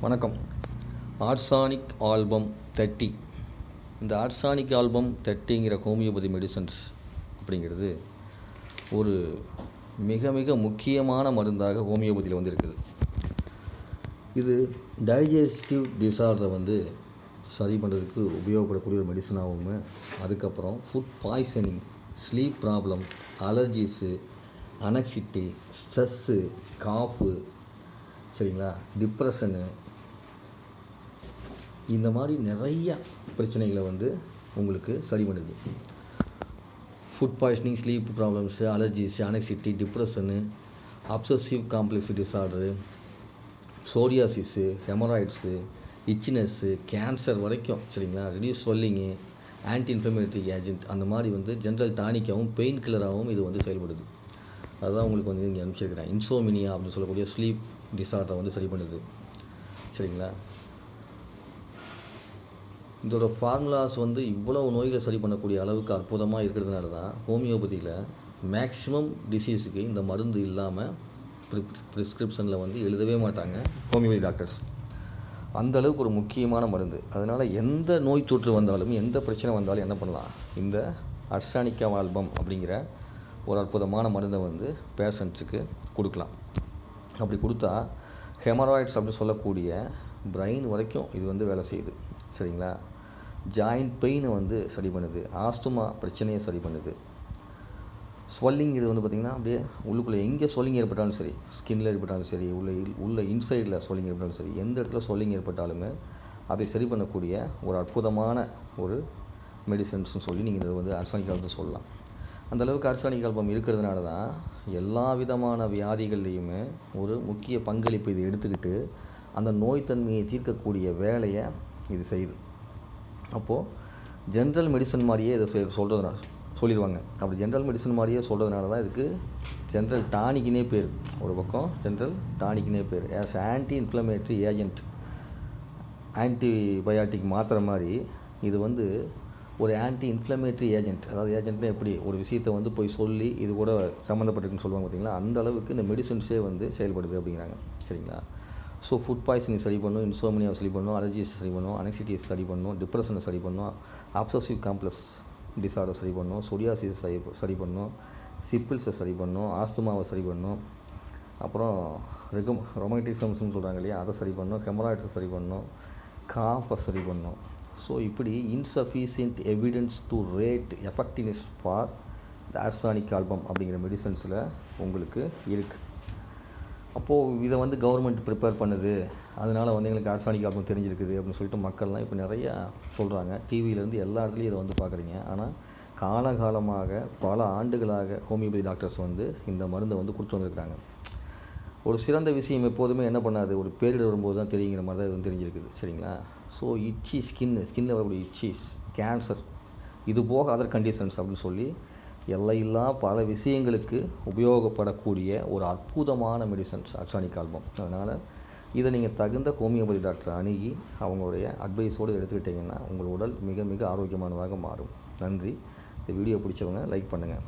வணக்கம். Arsenic album 30. இந்த arsenic album 30ங்கிற homeopathy medicines அப்படிங்கிறது ஒரு மிக மிக முக்கியமான மருந்தாக ஹோமியோபதியில் வந்து இருக்குது. இது டைஜஸ்டிவ் டிசார்டரை சரி பண்ணுறதுக்கு உபயோகப்படக்கூடிய ஒரு மெடிசனாகவும், அதுக்கப்புறம் food poisoning, sleep problem, allergies, anxiety, stress, cough, சரிங்களா, டிப்ரெஷனு, இந்த மாதிரி நிறையா பிரச்சனைகளை உங்களுக்கு சரி பண்ணுது. Food poisoning, sleep problems, allergies, anxiety, depression, obsessive compulsive disorder, psoriasis, haemorrhoids, itchiness, cancer வரைக்கும், சரிங்களா, reduce swelling, anti inflammatory agent, அந்த மாதிரி ஜென்ரல் டானிக்காகவும் பெயின் கில்லராகவும் இது செயல்படுது. அதுதான் உங்களுக்கு இங்கே அனுப்பிச்சிருக்கிறேன். இன்சோமினியா அப்படின்னு சொல்லக்கூடிய ஸ்லீப் டிசார்டரை சரி பண்ணுது, சரிங்களா. இதோட ஃபார்முலாஸ் இவ்வளவு நோய்களை சரி பண்ணக்கூடிய அளவுக்கு அற்புதமாக இருக்கிறதுனால தான் ஹோமியோபதியில் மேக்ஸிமம் டிசீஸுக்கு இந்த மருந்து இல்லாமல் ப்ரிஸ்கிரிப்ஷனில் எழுதவே மாட்டாங்க ஹோமியோபதி டாக்டர்ஸ். அந்த அளவுக்கு ஒரு முக்கியமான மருந்து. அதனால் எந்த நோய் தொற்று வந்தாலும், எந்த பிரச்சனை வந்தாலும் என்ன பண்ணலாம், இந்த ஆர்சானிக் ஆல்பம் அப்படிங்கிற ஒரு அற்புதமான மருந்தை பேஷண்ட்ஸுக்கு கொடுக்கலாம். அப்படி கொடுத்தா ஹெமராய்ட்ஸ் அப்படின்னு சொல்லக்கூடிய பிரெயின் வரைக்கும் இது வேலை செய்யுது, சரிங்களா. ஜாயிண்ட் பெயினை சரி பண்ணுது. ஆஸ்துமா பிரச்சனையை சரி பண்ணுது. ஸ்வெல்லிங் இது பார்த்திங்கன்னா அப்படியே உள்ளுக்குள்ளே எங்கே ஸ்வெல்லிங் ஏற்பட்டாலும் சரி, ஸ்கின்னில் ஏற்பட்டாலும் சரி, உள்ள இன்சைடில் ஸ்வெல்லிங் ஏற்பட்டாலும் சரி, எந்த இடத்துல ஸ்வெல்லிங் ஏற்பட்டாலுமே அதை சரி பண்ணக்கூடிய ஒரு அற்புதமான ஒரு மெடிசன்ஸ்னு சொல்லி நீங்கள் இதை ஆர்சானிக் ஆல்பம் சொல்லலாம். அந்தளவுக்கு ஆர்சானிக் ஆல்பம் இருக்கிறதுனால தான் எல்லா விதமான வியாதிகள்லேயுமே ஒரு முக்கிய பங்களிப்பு இது எடுத்துக்கிட்டு அந்த நோய் தன்மையை தீர்க்கக்கூடிய வேலையை இது செய்யுது. அப்போது ஜென்ரல் மெடிசன் மாதிரியே இதை சொல்லிடுவாங்க. அப்படி ஜென்ரல் மெடிசன் மாதிரியே சொல்கிறதுனால தான் இதுக்கு ஜென்ரல் டானிக்னே பேர். ஒரு பக்கம் ஜென்ரல் டானிக்னே பேர். As anti inflammatory agent, antibiotic மாத்திரை மாதிரி இது ஒரு ஆன்டி இன்ஃப்ளமேட்டரி ஏஜென்ட். அதாவது ஏஜென்ட்னா எப்படி ஒரு விஷயத்தை போய் சொல்லி இது கூட சம்மந்தப்பட்டிருக்குன்னு சொல்லுவாங்க பார்த்தீங்களா, அந்த அளவுக்கு இந்த மெடிசன்ஸே செயல்படுது அப்படிங்கிறாங்க, சரிங்களா. ஸோ ஃபுட் பாய்சனிங் சரி பண்ணும், இன்சோமினியாவை சரி பண்ணும், அலர்ஜிஸ் சரி பண்ணும், அனக்சிட்டியை சரி பண்ணும், டிப்ரெஷனை சரி பண்ணும், அப்சசிவ் காம்ப்ளெக்ஸ் டிசார்டர் சரி பண்ணும், சோரியாசிஸ் சரி பண்ணும், சிப்பிள்ஸை சரி பண்ணும், ஆஸ்துமாவை சரி பண்ணும், அப்புறம் ரொமேட்டிசம்ஸ்னு சொல்கிறாங்க இல்லையா, அதை சரி பண்ணும், ஹெமராய்ட்ஸை சரி பண்ணும், காஃபை சரி பண்ணும். ஸோ இப்படி insufficient evidence to rate effectiveness for the arsenic album அப்படிங்கிற மெடிசன்ஸில் உங்களுக்கு இருக்குது. அப்போது இதை கவர்மெண்ட் ப்ரிப்பேர் பண்ணுது, அதனால் எங்களுக்கு ஆர்சானிக் ஆல்பம் தெரிஞ்சிருக்குது அப்படின்னு சொல்லிட்டு மக்கள்லாம் இப்போ நிறையா சொல்கிறாங்க. டிவியிலேருந்து எல்லா இடத்துலையும் இதை பார்க்குறீங்க. ஆனால் காலகாலமாக பல ஆண்டுகளாக ஹோமியோபதி டாக்டர்ஸ் இந்த மருந்தை கொடுத்து வந்திருக்காங்க. ஒரு சிறந்த விஷயம் எப்போதுமே என்ன பண்ணாது, ஒரு பேரிடர் வரும்போது தான் தெரியுங்கிற மாதிரி தான் இது தெரிஞ்சிருக்குது, சரிங்களா. ஸோ இச்சி ஸ்கின்னில் வரக்கூடிய இச்சீஸ், கேன்சர், இது போக அதர் கண்டிஷன்ஸ் அப்படின்னு சொல்லி எல்லையில்லா பல விஷயங்களுக்கு உபயோகப்படக்கூடிய ஒரு அற்புதமான மெடிசன்ஸ் ஆர்சானிக் ஆல்பம். அதனால் இதை நீங்கள் தகுந்த ஹோமியோபதி டாக்டரை அணுகி அவங்களுடைய அட்வைஸோடு எடுத்துக்கிட்டிங்கன்னா உங்கள் உடல் மிக மிக ஆரோக்கியமானதாக மாறும். நன்றி. இந்த வீடியோ பிடிச்சவங்க லைக் பண்ணுங்கள்.